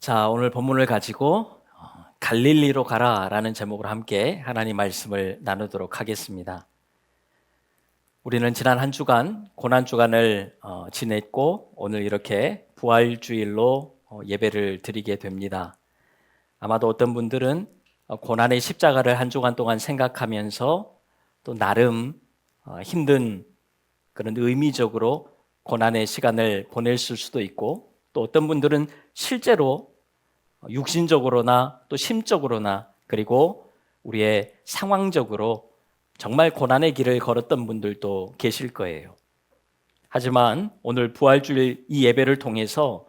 자, 오늘 본문을 가지고 갈릴리로 가라라는 제목으로 함께 하나님 말씀을 나누도록 하겠습니다. 우리는 지난 한 주간 고난 주간을 지냈고 오늘 이렇게 부활주일로 예배를 드리게 됩니다. 아마도 어떤 분들은 고난의 십자가를 한 주간 동안 생각하면서 또 나름 힘든 그런 의미적으로 고난의 시간을 보냈을 수도 있고, 또 어떤 분들은 실제로 육신적으로나 또 심적으로나 그리고 우리의 상황적으로 정말 고난의 길을 걸었던 분들도 계실 거예요. 하지만 오늘 부활주일 이 예배를 통해서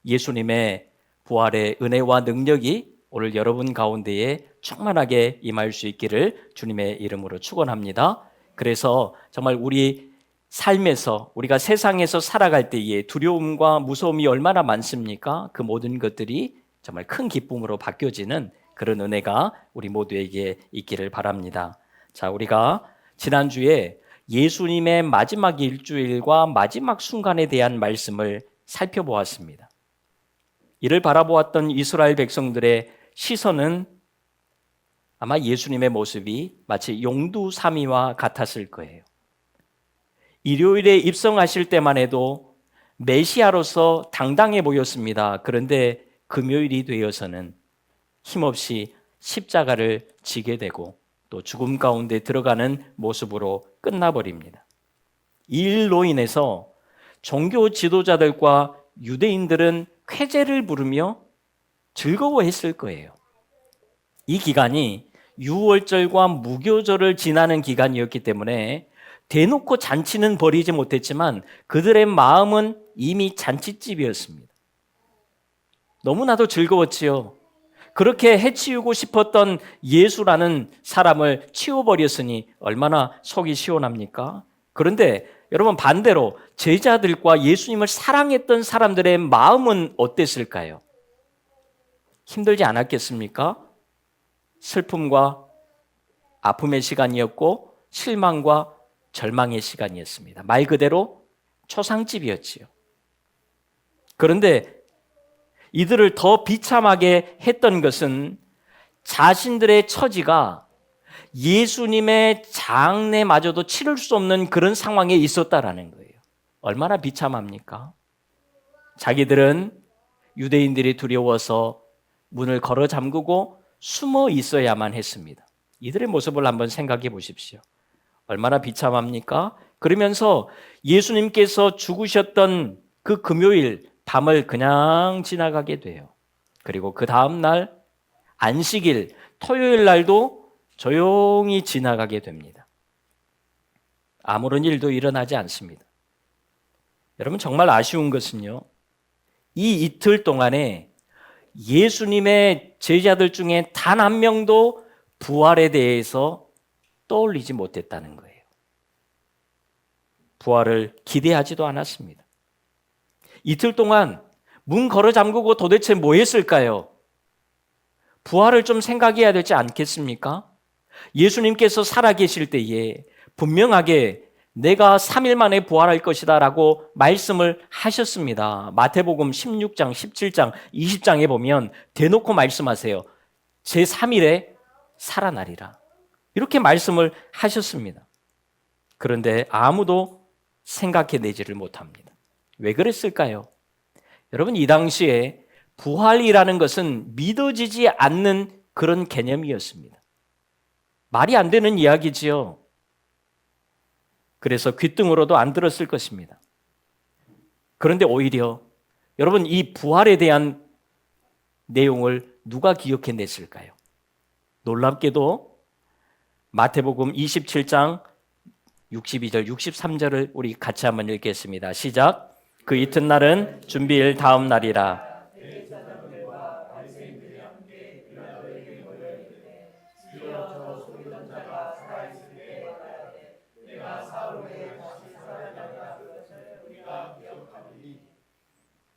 예수님의 부활의 은혜와 능력이 오늘 여러분 가운데에 충만하게 임할 수 있기를 주님의 이름으로 축원합니다. 그래서 정말 우리 삶에서 우리가 세상에서 살아갈 때에 두려움과 무서움이 얼마나 많습니까? 그 모든 것들이 정말 큰 기쁨으로 바뀌어지는 그런 은혜가 우리 모두에게 있기를 바랍니다. 자, 우리가 지난주에 예수님의 마지막 일주일과 마지막 순간에 대한 말씀을 살펴보았습니다. 이를 바라보았던 이스라엘 백성들의 시선은 아마 예수님의 모습이 마치 용두사미와 같았을 거예요. 일요일에 입성하실 때만 해도 메시아로서 당당해 보였습니다. 그런데 금요일이 되어서는 힘없이 십자가를 지게 되고 또 죽음 가운데 들어가는 모습으로 끝나버립니다. 이 일로 인해서 종교 지도자들과 유대인들은 쾌재를 부르며 즐거워했을 거예요. 이 기간이 유월절과 무교절을 지나는 기간이었기 때문에 대놓고 잔치는 벌이지 못했지만 그들의 마음은 이미 잔치집이었습니다. 너무나도 즐거웠지요. 그렇게 해치우고 싶었던 예수라는 사람을 치워버렸으니 얼마나 속이 시원합니까? 그런데 여러분, 반대로 제자들과 예수님을 사랑했던 사람들의 마음은 어땠을까요? 힘들지 않았겠습니까? 슬픔과 아픔의 시간이었고 실망과 절망의 시간이었습니다. 말 그대로 초상집이었지요. 그런데 이들을 더 비참하게 했던 것은 자신들의 처지가 예수님의 장례마저도 치를 수 없는 그런 상황에 있었다라는 거예요. 얼마나 비참합니까? 자기들은 유대인들이 두려워서 문을 걸어 잠그고 숨어 있어야만 했습니다. 이들의 모습을 한번 생각해 보십시오. 얼마나 비참합니까? 그러면서 예수님께서 죽으셨던 그 금요일 밤을 그냥 지나가게 돼요. 그리고 그 다음 날 안식일 토요일 날도 조용히 지나가게 됩니다. 아무런 일도 일어나지 않습니다. 여러분, 정말 아쉬운 것은요, 이 이틀 동안에 예수님의 제자들 중에 단 한 명도 부활에 대해서 떠올리지 못했다는 거예요. 부활을 기대하지도 않았습니다. 이틀 동안 문 걸어 잠그고 도대체 뭐 했을까요? 부활을 좀 생각해야 되지 않겠습니까? 예수님께서 살아계실 때에 분명하게 내가 3일 만에 부활할 것이다 라고 말씀을 하셨습니다. 마태복음 16장, 17장, 20장에 보면 대놓고 말씀하세요. 제3일에 살아나리라. 이렇게 말씀을 하셨습니다. 그런데 아무도 생각해내지를 못합니다. 왜 그랬을까요? 여러분, 이 당시에 부활이라는 것은 믿어지지 않는 그런 개념이었습니다. 말이 안 되는 이야기지요. 그래서 귓등으로도 안 들었을 것입니다. 그런데 오히려 여러분, 이 부활에 대한 내용을 누가 기억해냈을까요? 놀랍게도 마태복음 27장 62절, 63절을 우리 같이 한번 읽겠습니다. 시작. 그 이튿날은 준비일 다음 날이라.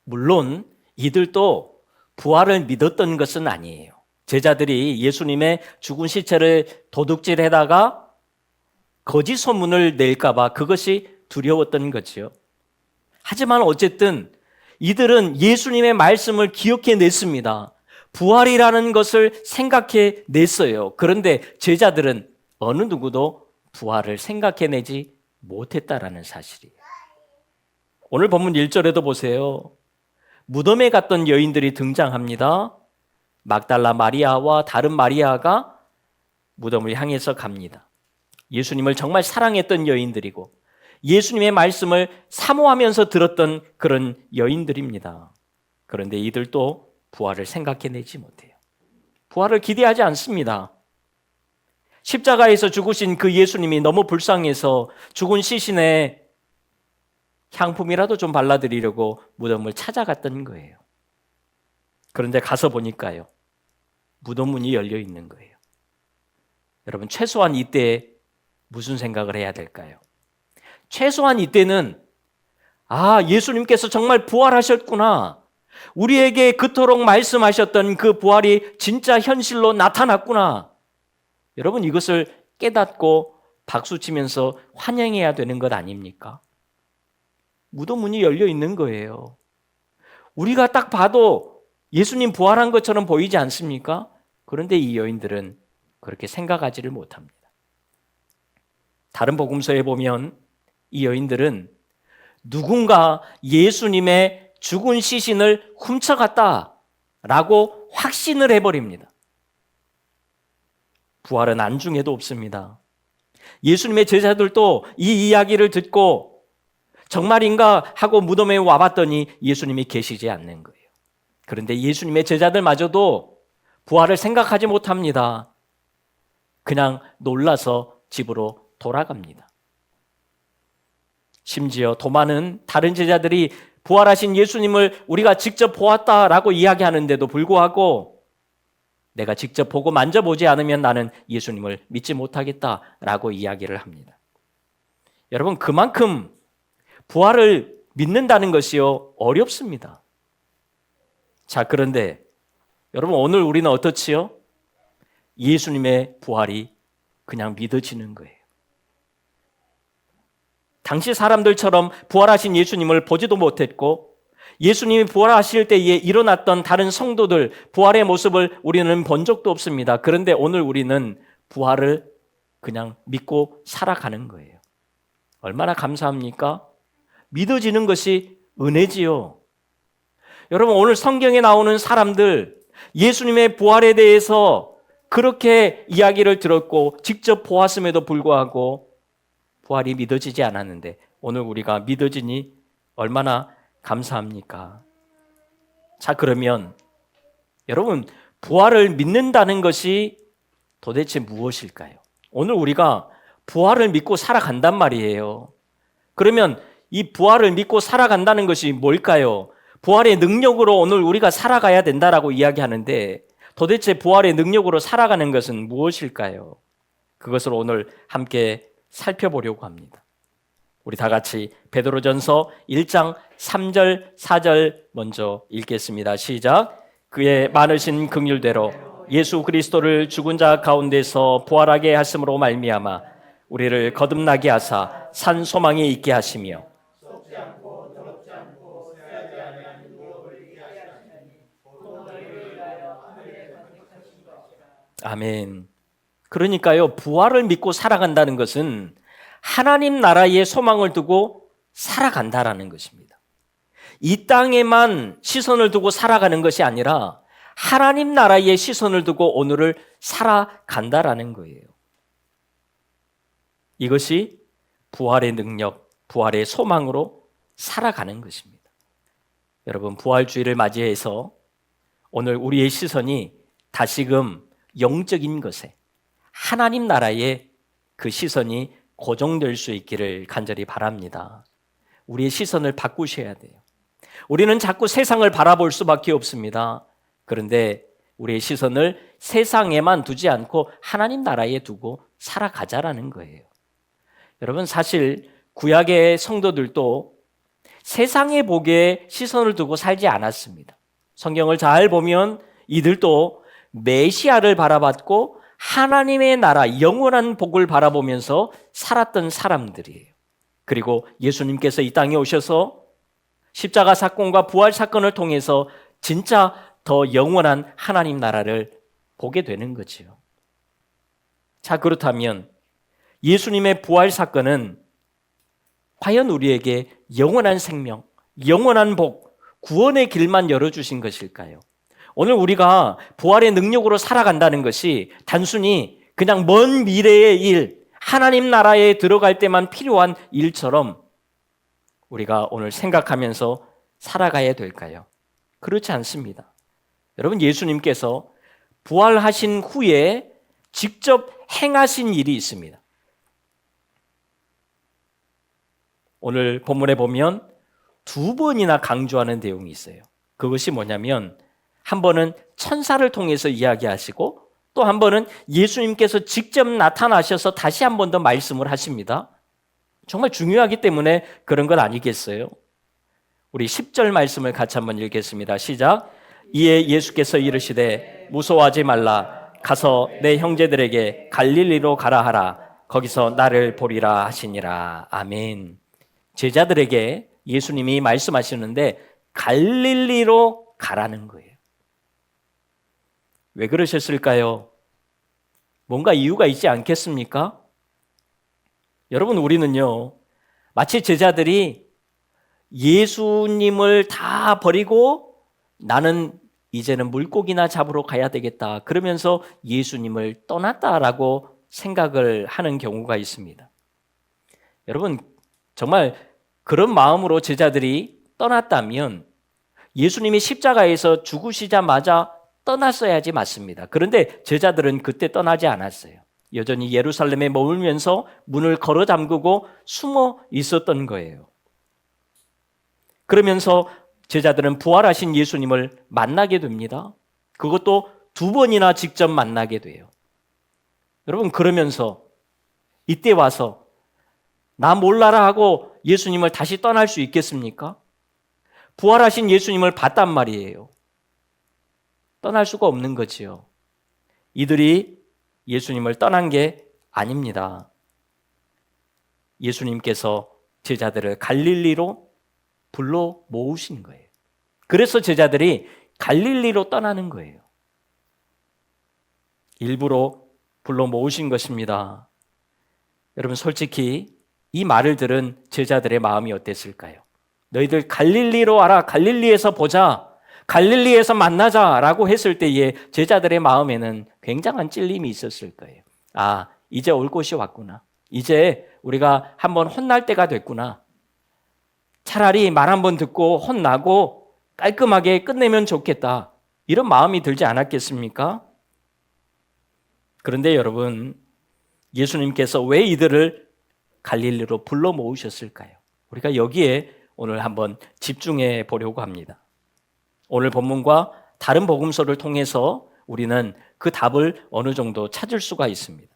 물론 이들도 부활을 믿었던 것은 아니에요. 제자들이 예수님의 죽은 시체를 도둑질해다가 거짓 소문을 낼까 봐 그것이 두려웠던 거지요. 하지만 어쨌든 이들은 예수님의 말씀을 기억해냈습니다. 부활이라는 것을 생각해냈어요. 그런데 제자들은 어느 누구도 부활을 생각해내지 못했다라는 사실이에요. 오늘 본문 1절에도 보세요. 무덤에 갔던 여인들이 등장합니다. 막달라 마리아와 다른 마리아가 무덤을 향해서 갑니다. 예수님을 정말 사랑했던 여인들이고 예수님의 말씀을 사모하면서 들었던 그런 여인들입니다. 그런데 이들도 부활을 생각해내지 못해요. 부활을 기대하지 않습니다. 십자가에서 죽으신 그 예수님이 너무 불쌍해서 죽은 시신에 향품이라도 좀 발라드리려고 무덤을 찾아갔던 거예요. 그런데 가서 보니까요, 무덤 문이 열려 있는 거예요. 여러분, 최소한 이때 무슨 생각을 해야 될까요? 최소한 이때는 예수님께서 정말 부활하셨구나. 우리에게 그토록 말씀하셨던 그 부활이 진짜 현실로 나타났구나. 여러분, 이것을 깨닫고 박수치면서 환영해야 되는 것 아닙니까? 무덤 문이 열려 있는 거예요. 우리가 딱 봐도 예수님 부활한 것처럼 보이지 않습니까? 그런데 이 여인들은 그렇게 생각하지를 못합니다. 다른 복음서에 보면 이 여인들은 누군가 예수님의 죽은 시신을 훔쳐갔다라고 확신을 해버립니다. 부활은 안중에도 없습니다. 예수님의 제자들도 이 이야기를 듣고 정말인가 하고 무덤에 와봤더니 예수님이 계시지 않는 거예요. 그런데 예수님의 제자들마저도 부활을 생각하지 못합니다. 그냥 놀라서 집으로 돌아갑니다. 심지어 도마는 다른 제자들이 부활하신 예수님을 우리가 직접 보았다라고 이야기하는데도 불구하고 내가 직접 보고 만져보지 않으면 나는 예수님을 믿지 못하겠다라고 이야기를 합니다. 여러분, 그만큼 부활을 믿는다는 것이요, 어렵습니다. 자, 그런데 여러분, 오늘 우리는 어떻지요? 예수님의 부활이 그냥 믿어지는 거예요. 당시 사람들처럼 부활하신 예수님을 보지도 못했고 예수님이 부활하실 때에 일어났던 다른 성도들 부활의 모습을 우리는 본 적도 없습니다. 그런데 오늘 우리는 부활을 그냥 믿고 살아가는 거예요. 얼마나 감사합니까? 믿어지는 것이 은혜지요. 여러분, 오늘 성경에 나오는 사람들 예수님의 부활에 대해서 그렇게 이야기를 들었고 직접 보았음에도 불구하고 부활이 믿어지지 않았는데 오늘 우리가 믿어지니 얼마나 감사합니까? 자, 그러면 여러분, 부활을 믿는다는 것이 도대체 무엇일까요? 오늘 우리가 부활을 믿고 살아간단 말이에요. 그러면 이 부활을 믿고 살아간다는 것이 뭘까요? 부활의 능력으로 오늘 우리가 살아가야 된다라고 이야기하는데 도대체 부활의 능력으로 살아가는 것은 무엇일까요? 그것을 오늘 함께 살펴보려고 합니다. 우리 다 같이 베드로전서 1장 3절 4절 먼저 읽겠습니다. 시작. 그의 많으신 긍휼대로 예수 그리스도를 죽은 자 가운데서 부활하게 하심으로 말미암아 우리를 거듭나게 하사 산 소망에 있게 하시며 아멘. 그러니까요, 부활을 믿고 살아간다는 것은 하나님 나라의 소망을 두고 살아간다라는 것입니다. 이 땅에만 시선을 두고 살아가는 것이 아니라 하나님 나라의 시선을 두고 오늘을 살아간다라는 거예요. 이것이 부활의 능력, 부활의 소망으로 살아가는 것입니다. 여러분, 부활주의를 맞이해서 오늘 우리의 시선이 다시금 영적인 것에 하나님 나라의 그 시선이 고정될 수 있기를 간절히 바랍니다. 우리의 시선을 바꾸셔야 돼요. 우리는 자꾸 세상을 바라볼 수밖에 없습니다. 그런데 우리의 시선을 세상에만 두지 않고 하나님 나라에 두고 살아가자라는 거예요. 여러분, 사실 구약의 성도들도 세상의 복에 시선을 두고 살지 않았습니다. 성경을 잘 보면 이들도 메시아를 바라봤고 하나님의 나라, 영원한 복을 바라보면서 살았던 사람들이에요. 그리고 예수님께서 이 땅에 오셔서 십자가 사건과 부활 사건을 통해서 진짜 더 영원한 하나님 나라를 보게 되는 거지요. 자, 그렇다면 예수님의 부활 사건은 과연 우리에게 영원한 생명, 영원한 복, 구원의 길만 열어주신 것일까요? 오늘 우리가 부활의 능력으로 살아간다는 것이 단순히 그냥 먼 미래의 일, 하나님 나라에 들어갈 때만 필요한 일처럼 우리가 오늘 생각하면서 살아가야 될까요? 그렇지 않습니다. 여러분, 예수님께서 부활하신 후에 직접 행하신 일이 있습니다. 오늘 본문에 보면 두 번이나 강조하는 내용이 있어요. 그것이 뭐냐면 한 번은 천사를 통해서 이야기하시고 또 한 번은 예수님께서 직접 나타나셔서 다시 한 번 더 말씀을 하십니다. 정말 중요하기 때문에 그런 건 아니겠어요? 우리 10절 말씀을 같이 한번 읽겠습니다. 시작. 이에 예수께서 이르시되 무서워하지 말라. 가서 내 형제들에게 갈릴리로 가라 하라. 거기서 나를 보리라 하시니라. 아멘. 제자들에게 예수님이 말씀하시는데 갈릴리로 가라는 거예요. 왜 그러셨을까요? 뭔가 이유가 있지 않겠습니까? 여러분, 우리는요, 마치 제자들이 예수님을 다 버리고 나는 이제는 물고기나 잡으러 가야 되겠다, 그러면서 예수님을 떠났다라고 생각을 하는 경우가 있습니다. 여러분, 정말 그런 마음으로 제자들이 떠났다면 예수님이 십자가에서 죽으시자마자 떠났어야지 맞습니다. 그런데 제자들은 그때 떠나지 않았어요. 여전히 예루살렘에 머물면서 문을 걸어 잠그고 숨어 있었던 거예요. 그러면서 제자들은 부활하신 예수님을 만나게 됩니다. 그것도 두 번이나 직접 만나게 돼요. 여러분, 그러면서 이때 와서 나 몰라라 하고 예수님을 다시 떠날 수 있겠습니까? 부활하신 예수님을 봤단 말이에요. 떠날 수가 없는 거지요. 이들이 예수님을 떠난 게 아닙니다. 예수님께서 제자들을 갈릴리로 불러 모으신 거예요. 그래서 제자들이 갈릴리로 떠나는 거예요. 일부러 불러 모으신 것입니다. 여러분, 솔직히 이 말을 들은 제자들의 마음이 어땠을까요? 너희들 갈릴리로 와라, 갈릴리에서 보자, 갈릴리에서 만나자라고 했을 때에 제자들의 마음에는 굉장한 찔림이 있었을 거예요. 아, 이제 올 곳이 왔구나. 이제 우리가 한번 혼날 때가 됐구나. 차라리 말 한번 듣고 혼나고 깔끔하게 끝내면 좋겠다. 이런 마음이 들지 않았겠습니까? 그런데 여러분, 예수님께서 왜 이들을 갈릴리로 불러 모으셨을까요? 우리가 여기에 오늘 한번 집중해 보려고 합니다. 오늘 본문과 다른 복음서를 통해서 우리는 그 답을 어느 정도 찾을 수가 있습니다.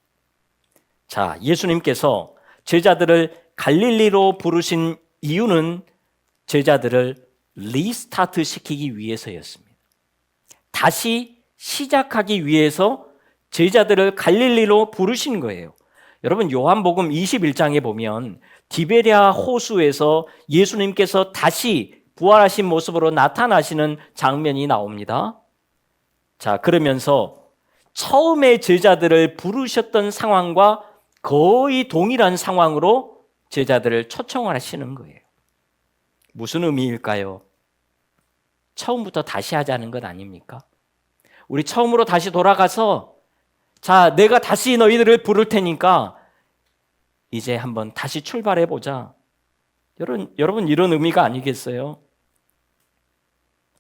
자, 예수님께서 제자들을 갈릴리로 부르신 이유는 제자들을 리스타트 시키기 위해서였습니다. 다시 시작하기 위해서 제자들을 갈릴리로 부르신 거예요. 여러분, 요한복음 21장에 보면 디베랴 호수에서 예수님께서 다시 부활하신 모습으로 나타나시는 장면이 나옵니다. 자, 그러면서 처음에 제자들을 부르셨던 상황과 거의 동일한 상황으로 제자들을 초청을 하시는 거예요. 무슨 의미일까요? 처음부터 다시 하자는 것 아닙니까? 우리 처음으로 다시 돌아가서 자, 내가 다시 너희들을 부를 테니까 이제 한번 다시 출발해 보자. 여러분, 이런 의미가 아니겠어요?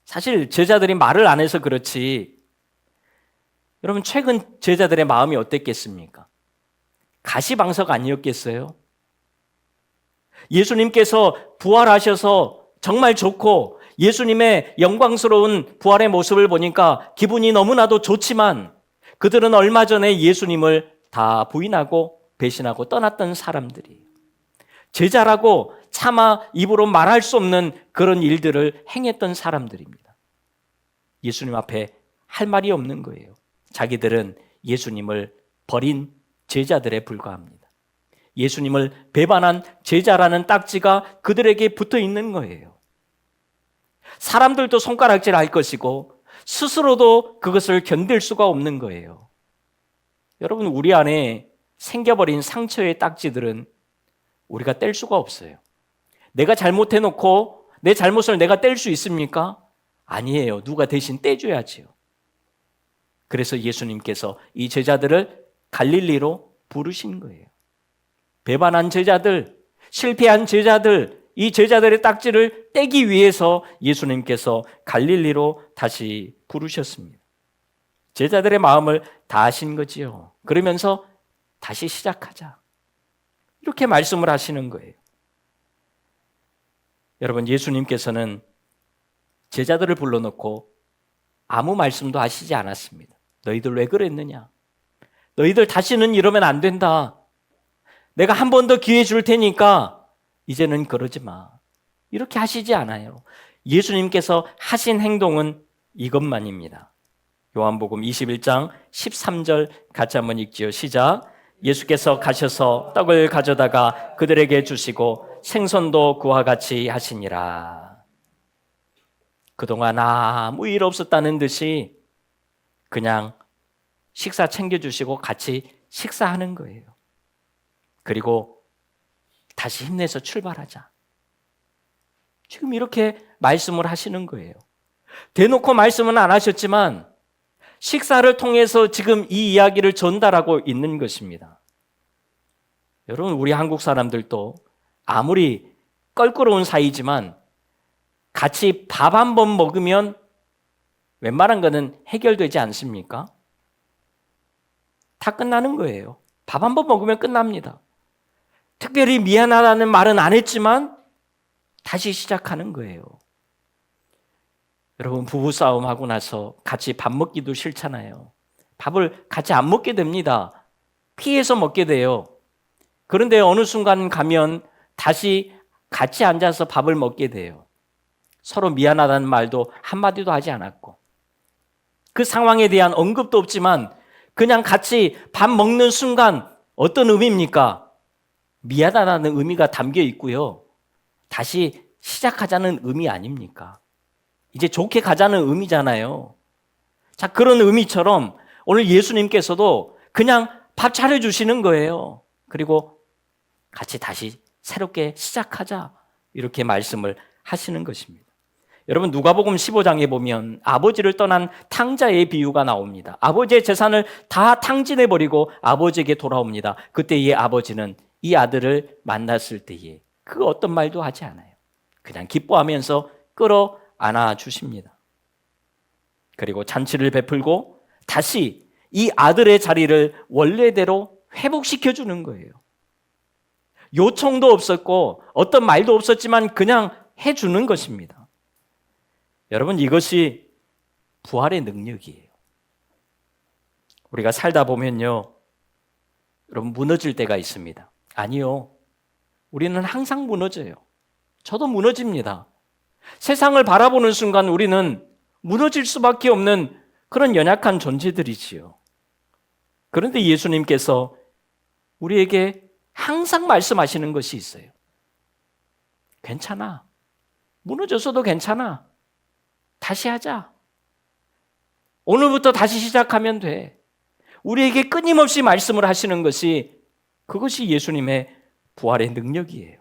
사실 제자들이 말을 안 해서 그렇지, 여러분, 최근 제자들의 마음이 어땠겠습니까? 가시방석 아니었겠어요? 예수님께서 부활하셔서 정말 좋고 예수님의 영광스러운 부활의 모습을 보니까 기분이 너무나도 좋지만 그들은 얼마 전에 예수님을 다 부인하고 배신하고 떠났던 사람들이에요. 제자라고 차마 입으로 말할 수 없는 그런 일들을 행했던 사람들입니다. 예수님 앞에 할 말이 없는 거예요. 자기들은 예수님을 버린 제자들에 불과합니다. 예수님을 배반한 제자라는 딱지가 그들에게 붙어 있는 거예요. 사람들도 손가락질 할 것이고 스스로도 그것을 견딜 수가 없는 거예요. 여러분, 우리 안에 생겨버린 상처의 딱지들은 우리가 뗄 수가 없어요. 내가 잘못해놓고 내 잘못을 내가 뗄 수 있습니까? 아니에요. 누가 대신 떼줘야지요. 그래서 예수님께서 이 제자들을 갈릴리로 부르신 거예요. 배반한 제자들, 실패한 제자들, 이 제자들의 딱지를 떼기 위해서 예수님께서 갈릴리로 다시 부르셨습니다. 제자들의 마음을 다하신 거지요. 그러면서 다시 시작하자, 이렇게 말씀을 하시는 거예요. 여러분, 예수님께서는 제자들을 불러놓고 아무 말씀도 하시지 않았습니다. 너희들 왜 그랬느냐? 너희들 다시는 이러면 안 된다. 내가 한 번 더 기회 줄 테니까 이제는 그러지 마. 이렇게 하시지 않아요. 예수님께서 하신 행동은 이것만입니다. 요한복음 21장 13절 같이 한번 읽지요. 시작. 예수께서 가셔서 떡을 가져다가 그들에게 주시고 생선도 그와 같이 하시니라. 그동안 아무 일 없었다는 듯이 그냥 식사 챙겨주시고 같이 식사하는 거예요. 그리고 다시 힘내서 출발하자. 지금 이렇게 말씀을 하시는 거예요. 대놓고 말씀은 안 하셨지만 식사를 통해서 지금 이 이야기를 전달하고 있는 것입니다. 여러분, 우리 한국 사람들도 아무리 껄끄러운 사이지만 같이 밥 한 번 먹으면 웬만한 거는 해결되지 않습니까? 다 끝나는 거예요. 밥 한 번 먹으면 끝납니다. 특별히 미안하다는 말은 안 했지만 다시 시작하는 거예요. 여러분, 부부싸움 하고 나서 같이 밥 먹기도 싫잖아요. 밥을 같이 안 먹게 됩니다. 피해서 먹게 돼요. 그런데 어느 순간 가면 다시 같이 앉아서 밥을 먹게 돼요. 서로 미안하다는 말도 한마디도 하지 않았고 그 상황에 대한 언급도 없지만 그냥 같이 밥 먹는 순간 어떤 의미입니까? 미안하다는 의미가 담겨 있고요. 다시 시작하자는 의미 아닙니까? 이제 좋게 가자는 의미잖아요. 자, 그런 의미처럼 오늘 예수님께서도 그냥 밥 차려주시는 거예요. 그리고 같이 다시 새롭게 시작하자, 이렇게 말씀을 하시는 것입니다. 여러분, 누가복음 15장에 보면 아버지를 떠난 탕자의 비유가 나옵니다. 아버지의 재산을 다 탕진해버리고 아버지에게 돌아옵니다. 그때 이 아버지는 이 아들을 만났을 때에 그 어떤 말도 하지 않아요. 그냥 기뻐하면서 끌어안아 주십니다. 그리고 잔치를 베풀고 다시 이 아들의 자리를 원래대로 회복시켜 주는 거예요. 요청도 없었고 어떤 말도 없었지만 그냥 해주는 것입니다. 여러분, 이것이 부활의 능력이에요. 우리가 살다 보면요, 여러분, 무너질 때가 있습니다. 아니요, 우리는 항상 무너져요. 저도 무너집니다. 세상을 바라보는 순간 우리는 무너질 수밖에 없는 그런 연약한 존재들이지요. 그런데 예수님께서 우리에게 항상 말씀하시는 것이 있어요. 괜찮아. 무너졌어도 괜찮아. 다시 하자. 오늘부터 다시 시작하면 돼. 우리에게 끊임없이 말씀을 하시는 것이, 그것이 예수님의 부활의 능력이에요.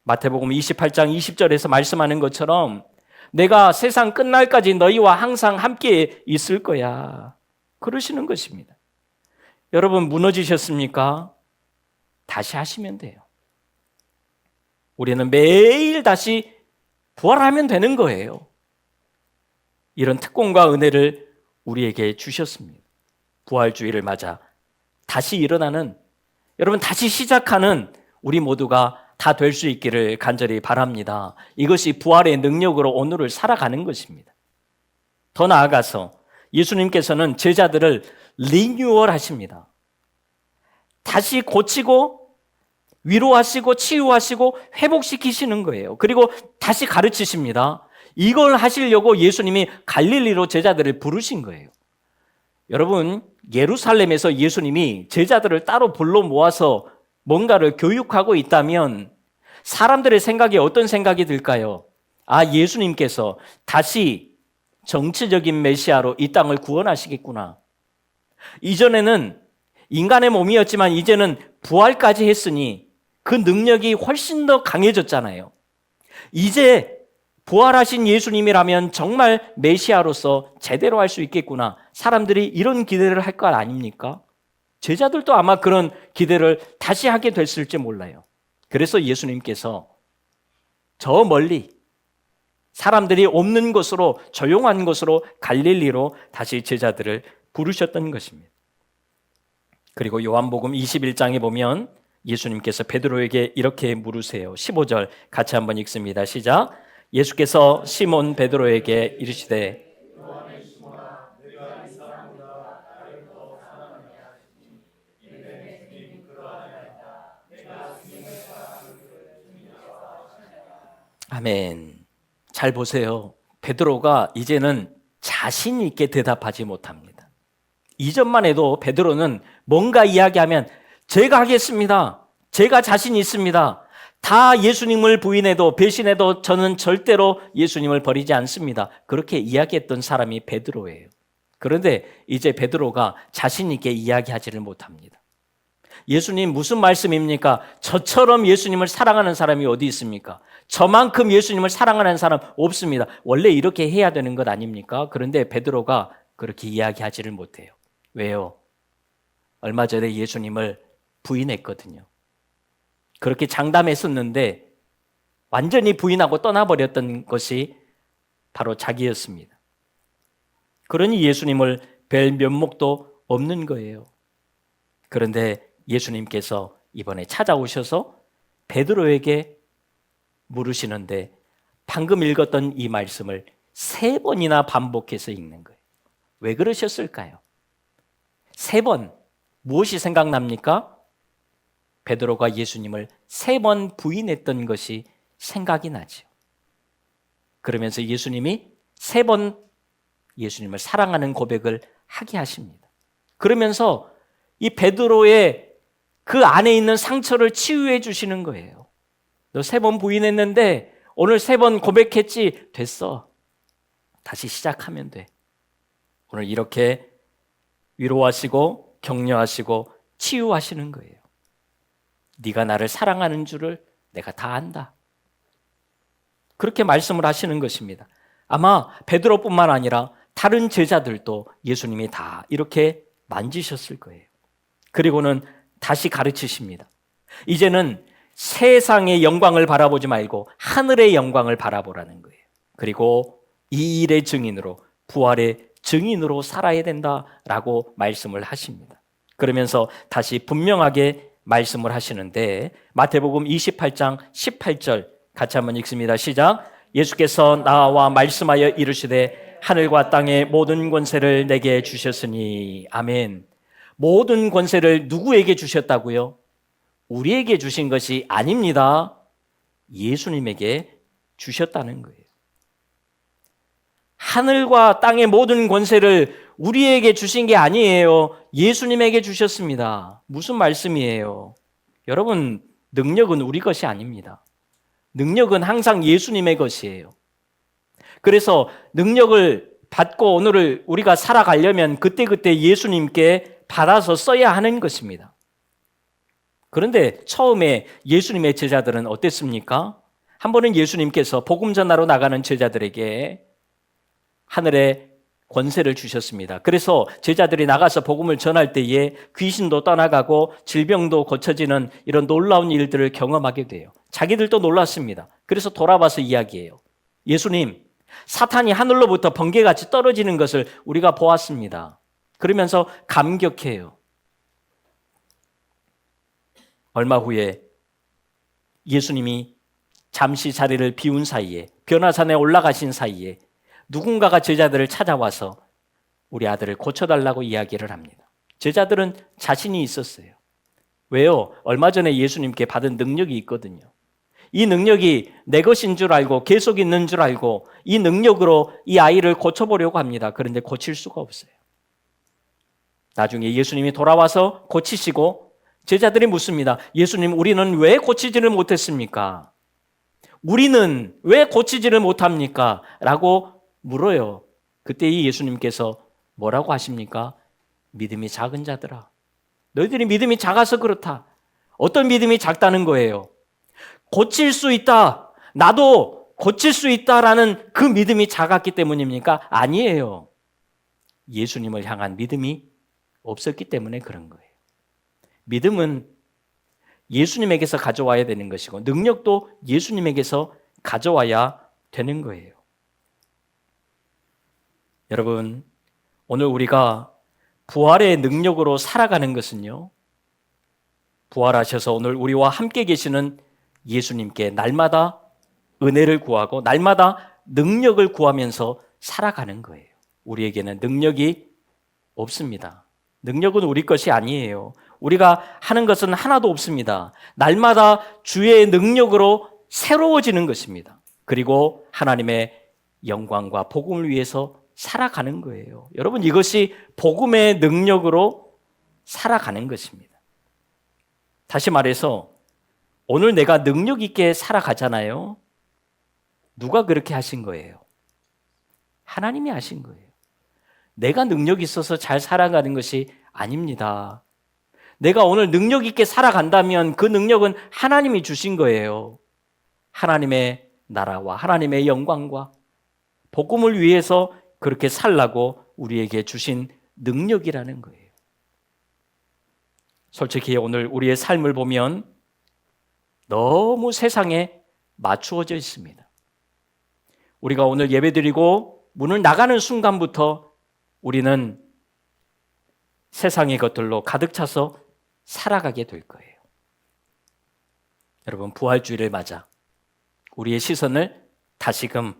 마태복음 28장 20절에서 말씀하는 것처럼 내가 세상 끝날까지 너희와 항상 함께 있을 거야, 그러시는 것입니다. 여러분, 무너지셨습니까? 다시 하시면 돼요. 우리는 매일 다시 부활하면 되는 거예요. 이런 특권과 은혜를 우리에게 주셨습니다. 부활주의를 맞아 다시 일어나는, 여러분, 다시 시작하는 우리 모두가 다 될 수 있기를 간절히 바랍니다. 이것이 부활의 능력으로 오늘을 살아가는 것입니다. 더 나아가서 예수님께서는 제자들을 리뉴얼 하십니다. 다시 고치고 위로하시고 치유하시고 회복시키시는 거예요. 그리고 다시 가르치십니다. 이걸 하시려고 예수님이 갈릴리로 제자들을 부르신 거예요. 여러분, 예루살렘에서 예수님이 제자들을 따로 불러 모아서 뭔가를 교육하고 있다면 사람들의 생각에 어떤 생각이 들까요? 예수님께서 다시 정치적인 메시아로 이 땅을 구원하시겠구나. 이전에는 인간의 몸이었지만 이제는 부활까지 했으니 그 능력이 훨씬 더 강해졌잖아요. 이제 부활하신 예수님이라면 정말 메시아로서 제대로 할 수 있겠구나. 사람들이 이런 기대를 할 것 아닙니까? 제자들도 아마 그런 기대를 다시 하게 됐을지 몰라요. 그래서 예수님께서 저 멀리 사람들이 없는 곳으로, 조용한 곳으로, 갈릴리로 다시 제자들을 부르셨던 것입니다. 그리고 요한복음 21장에 보면 예수님께서 베드로에게 이렇게 물으세요. 15절 같이 한번 읽습니다. 시작. 예수께서 시몬 베드로에게 이르시되 아멘. 잘 보세요. 베드로가 이제는 자신 있게 대답하지 못합니다. 이전만 해도 베드로는 뭔가 이야기하면 제가 하겠습니다. 제가 자신 있습니다. 다 예수님을 부인해도 배신해도 저는 절대로 예수님을 버리지 않습니다. 그렇게 이야기했던 사람이 베드로예요. 그런데 이제 베드로가 자신 있게 이야기하지를 못합니다. 예수님 무슨 말씀입니까? 저처럼 예수님을 사랑하는 사람이 어디 있습니까? 저만큼 예수님을 사랑하는 사람 없습니다. 원래 이렇게 해야 되는 것 아닙니까? 그런데 베드로가 그렇게 이야기하지를 못해요. 왜요? 얼마 전에 예수님을 부인했거든요. 그렇게 장담했었는데 완전히 부인하고 떠나버렸던 것이 바로 자기였습니다. 그러니 예수님을 뵐 면목도 없는 거예요. 그런데 예수님께서 이번에 찾아오셔서 베드로에게 물으시는데 방금 읽었던 이 말씀을 3번이나 반복해서 읽는 거예요. 왜 그러셨을까요? 3번 무엇이 생각납니까? 베드로가 예수님을 3번 부인했던 것이 생각이 나죠. 그러면서 예수님이 3번 예수님을 사랑하는 고백을 하게 하십니다. 그러면서 이 베드로의 그 안에 있는 상처를 치유해 주시는 거예요. 너 3번 부인했는데 오늘 3번 고백했지? 됐어. 다시 시작하면 돼. 오늘 이렇게 위로하시고 격려하시고 치유하시는 거예요. 네가 나를 사랑하는 줄을 내가 다 안다. 그렇게 말씀을 하시는 것입니다. 아마 베드로뿐만 아니라 다른 제자들도 예수님이 다 이렇게 만지셨을 거예요. 그리고는 다시 가르치십니다. 이제는 세상의 영광을 바라보지 말고 하늘의 영광을 바라보라는 거예요. 그리고 이 일의 증인으로, 부활의 증인으로 살아야 된다라고 말씀을 하십니다. 그러면서 다시 분명하게 말씀을 하시는데 마태복음 28장 18절 같이 한번 읽습니다. 시작. 예수께서 나와 말씀하여 이르시되 하늘과 땅의 모든 권세를 내게 주셨으니 아멘. 모든 권세를 누구에게 주셨다고요? 우리에게 주신 것이 아닙니다. 예수님에게 주셨다는 거예요. 하늘과 땅의 모든 권세를 우리에게 주신 게 아니에요. 예수님에게 주셨습니다. 무슨 말씀이에요? 여러분, 능력은 우리 것이 아닙니다. 능력은 항상 예수님의 것이에요. 그래서 능력을 받고 오늘을 우리가 살아가려면 그때그때 예수님께 받아서 써야 하는 것입니다. 그런데 처음에 예수님의 제자들은 어땠습니까? 한 번은 예수님께서 복음 전하러 나가는 제자들에게 하늘의 권세를 주셨습니다. 그래서 제자들이 나가서 복음을 전할 때에 귀신도 떠나가고 질병도 고쳐지는 이런 놀라운 일들을 경험하게 돼요. 자기들도 놀랐습니다. 그래서 돌아와서 이야기해요. 예수님, 사탄이 하늘로부터 번개같이 떨어지는 것을 우리가 보았습니다. 그러면서 감격해요. 얼마 후에 예수님이 잠시 자리를 비운 사이에, 변화산에 올라가신 사이에 누군가가 제자들을 찾아와서 우리 아들을 고쳐달라고 이야기를 합니다. 제자들은 자신이 있었어요. 왜요? 얼마 전에 예수님께 받은 능력이 있거든요. 이 능력이 내 것인 줄 알고 계속 있는 줄 알고 이 능력으로 이 아이를 고쳐보려고 합니다. 그런데 고칠 수가 없어요. 나중에 예수님이 돌아와서 고치시고 제자들이 묻습니다. 예수님, 우리는 왜 고치지를 못했습니까? 우리는 왜 고치지를 못합니까? 라고 물어요. 그때 이 예수님께서 뭐라고 하십니까? 믿음이 작은 자들아, 너희들이 믿음이 작아서 그렇다. 어떤 믿음이 작다는 거예요? 고칠 수 있다, 나도 고칠 수 있다라는 그 믿음이 작았기 때문입니까? 아니에요. 예수님을 향한 믿음이 없었기 때문에 그런 거예요. 믿음은 예수님에게서 가져와야 되는 것이고 능력도 예수님에게서 가져와야 되는 거예요. 여러분, 오늘 우리가 부활의 능력으로 살아가는 것은요, 부활하셔서 오늘 우리와 함께 계시는 예수님께 날마다 은혜를 구하고 날마다 능력을 구하면서 살아가는 거예요. 우리에게는 능력이 없습니다. 능력은 우리 것이 아니에요. 우리가 하는 것은 하나도 없습니다. 날마다 주의 능력으로 새로워지는 것입니다. 그리고 하나님의 영광과 복음을 위해서 살아가는 거예요. 여러분, 이것이 복음의 능력으로 살아가는 것입니다. 다시 말해서 오늘 내가 능력 있게 살아가잖아요. 누가 그렇게 하신 거예요? 하나님이 하신 거예요. 내가 능력 있어서 잘 살아가는 것이 아닙니다. 내가 오늘 능력 있게 살아간다면 그 능력은 하나님이 주신 거예요. 하나님의 나라와 하나님의 영광과 복음을 위해서 그렇게 살라고 우리에게 주신 능력이라는 거예요. 솔직히 오늘 우리의 삶을 보면 너무 세상에 맞추어져 있습니다. 우리가 오늘 예배드리고 문을 나가는 순간부터 우리는 세상의 것들로 가득 차서 살아가게 될 거예요. 여러분, 부활주일을 맞아 우리의 시선을 다시금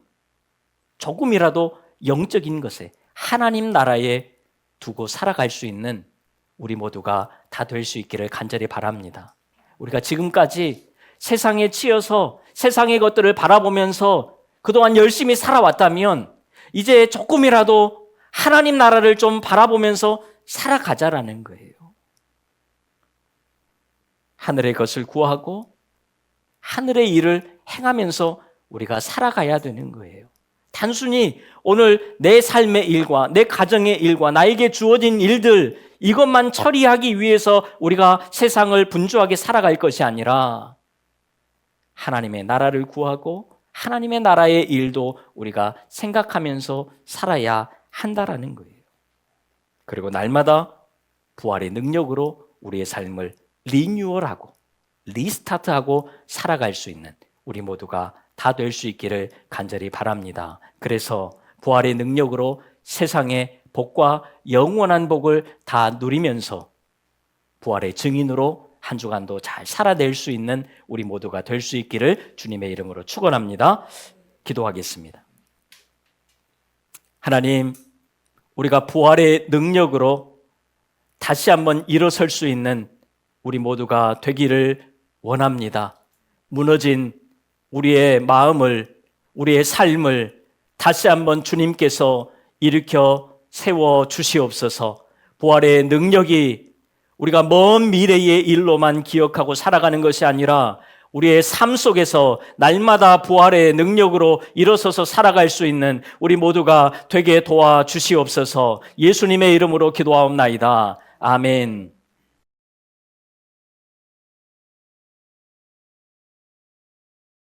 조금이라도 영적인 것에 하나님 나라에 두고 살아갈 수 있는 우리 모두가 다 될 수 있기를 간절히 바랍니다. 우리가 지금까지 세상에 치여서 세상의 것들을 바라보면서 그동안 열심히 살아왔다면 이제 조금이라도 하나님 나라를 좀 바라보면서 살아가자라는 거예요. 하늘의 것을 구하고 하늘의 일을 행하면서 우리가 살아가야 되는 거예요. 단순히 오늘 내 삶의 일과 내 가정의 일과 나에게 주어진 일들 이것만 처리하기 위해서 우리가 세상을 분주하게 살아갈 것이 아니라 하나님의 나라를 구하고 하나님의 나라의 일도 우리가 생각하면서 살아야 한다라는 거예요. 그리고 날마다 부활의 능력으로 우리의 삶을 리뉴얼하고 리스타트하고 살아갈 수 있는 우리 모두가 다 될 수 있기를 간절히 바랍니다. 그래서 부활의 능력으로 세상의 복과 영원한 복을 다 누리면서 부활의 증인으로 한 주간도 잘 살아낼 수 있는 우리 모두가 될 수 있기를 주님의 이름으로 축원합니다. 기도하겠습니다. 하나님, 우리가 부활의 능력으로 다시 한번 일어설 수 있는 우리 모두가 되기를 원합니다. 무너진 우리의 마음을, 우리의 삶을 다시 한번 주님께서 일으켜 세워 주시옵소서. 부활의 능력이 우리가 먼 미래의 일로만 기억하고 살아가는 것이 아니라 우리의 삶 속에서 날마다 부활의 능력으로 일어서서 살아갈 수 있는 우리 모두가 되게 도와주시옵소서. 예수님의 이름으로 기도하옵나이다. 아멘.